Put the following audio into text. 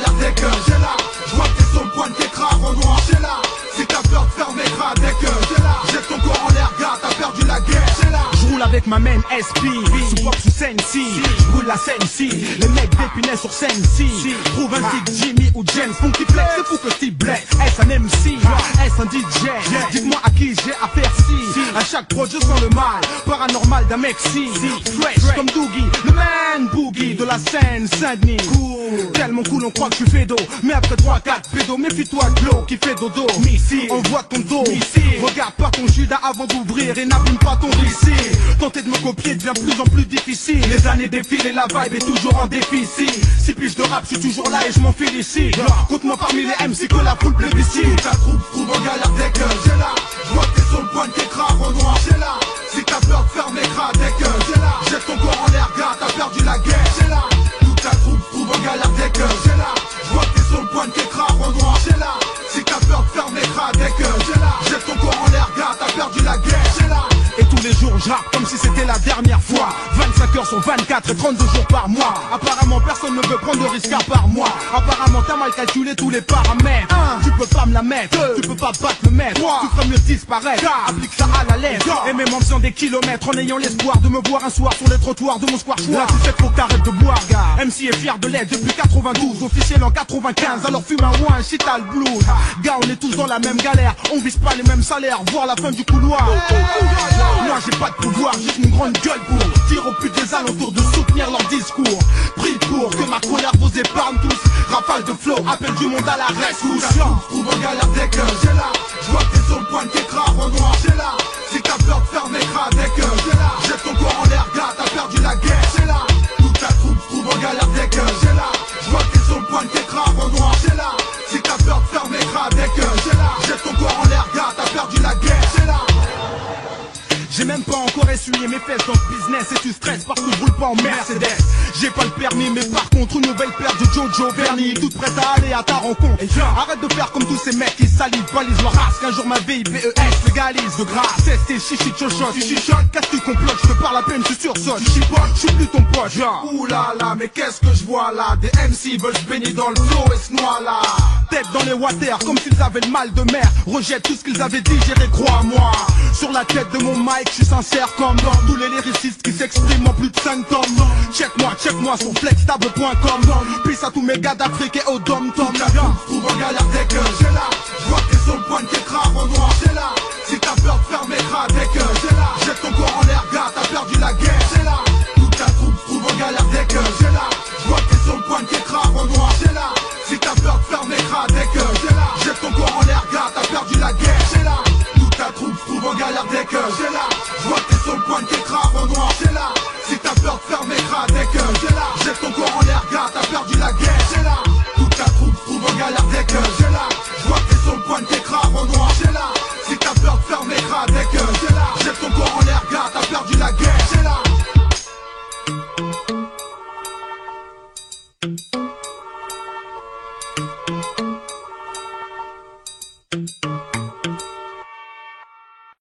galère dès que j'ai là. Je vois que t'es sur le point de t'écraser en noir, j'ai là. Si t'as peur de faire mes gras dès que j'ai là. Jette ton corps en l'air, gars, t'as perdu la guerre, j'ai là. Je roule avec ma main SP, sous box sous Sensi. Je roule la Sensi, les mecs d'Épinay sur Sensi. Trouve un stick Jimmy ou James, Funky Flex, c'est fou que Steve Bless. Est-ce un MC, est-ce un DJ? Dites-moi à qui j'ai affaire si. À chaque prod je sens le mal, paranormal d'un mec si. Fresh comme Doogie, le man boogie de la scène Saint-Denis. Tellement cool on croit que je suis fédo, mais après 3-4 pédos, méfie-toi de l'eau qui fait dodo. Envoie ton dos, regarde pas ton Judas avant d'ouvrir et n'abîme pas ton récit. Tenter de me copier devient plus en plus difficile. Les années défilent et la vibe est toujours en déficit. 6 piges de rap, je suis toujours là et je m'en félicite. Compte-moi parmi les MC que la foule plébiscite. Ta trouve en galère dès que j'ai là. Je vois que t'es sur le point de t'écraser en noir, j'ai là. Si t'as peur de faire mes gras dès que j'ai là. Jette ton corps en l'air, gars, t'as perdu la guerre, j'ai là. Toute ta trouve en galère dès que j'ai là. Je vois que t'es sur le point de t'écraser en noir, j'ai là. Si t'as peur de faire mes gras dès que j'ai là. Jette ton corps en l'air, gars, t'as perdu la guerre, j'ai là. Et tous les jours je rappe comme si c'était la dernière fois. 25 heures sur 24 et 32 jours par mois. Apparemment personne ne veut prendre de risque à part moi. Apparemment t'as mal calculé tous les paramètres. Tu peux pas me la mettre, tu peux pas battre le maître. Tu ferais mieux disparaître, applique ça à la lettre. Et même en faisant des kilomètres, en ayant l'espoir de me voir un soir sur les trottoirs de mon square. Là tu sais qu'il faut que t'arrêtes de boire, gars. MC est fier de l'être depuis 92, officiel en 95. Alors fume un ouin, shit à le blues. Gars on est tous dans la même galère, on vise pas les mêmes salaires, voir la fin du couloir. Moi j'ai pas de pouvoir, juste une grande gueule pour dire aux putes des alentours de soutenir leur discours. Pris pour que ma colère vous épargne tous. Rafale de flow, appelle du monde à la rescousse. Trouve en galère dès que j'ai là. Je vois que t'es sur le point de t'écraser en noir, j'ai là. Si t'as peur de faire mes gras dès que j'ai là. Jette ton corps en l'air, gars, t'as perdu la guerre, j'ai là. Toute ta trouve en galère dès que j'ai là. Je vois que t'es sur le point de t'écraser en noir, j'ai là. Si t'as peur de faire mes gras dès que j'ai là. Jette ton corps en l'air, gars, t'as perdu la guerre, j'ai là. J'ai même pas encore essuyé mes fesses dans ce business et tu stresses parce que je roule pas en Mercedes. J'ai pas le permis mais par contre une nouvelle paire de Jojo Verni, toute prête à aller à ta rencontre. Et arrête de faire comme tous ces mecs qui salivent, balisent leur race. Qu'un jour ma vie PES légalise de grâce. C'est chichi chochotte, tu chichotes, qu'est-ce que tu complotes? Je te parle à peine, tu sursautes. Tu chipotes, je suis plus ton pote, genre. Ouh là là, mais qu'est-ce que je vois là? Des MC veulent se baigner dans le flow et se noient là. Tête dans les water comme s'ils avaient le mal de mer. Rejette tout ce qu'ils avaient digéré, crois-moi. Sur la tête de mon mic, je suis sincère comme dans tous les lyricistes qui s'expriment en plus de 5 tomes. Check-moi sur flextable.com. Peace à tous mes gars d'Afrique et au dom-tom. Trouve en galère dès que j'ai là. Je vois que t'es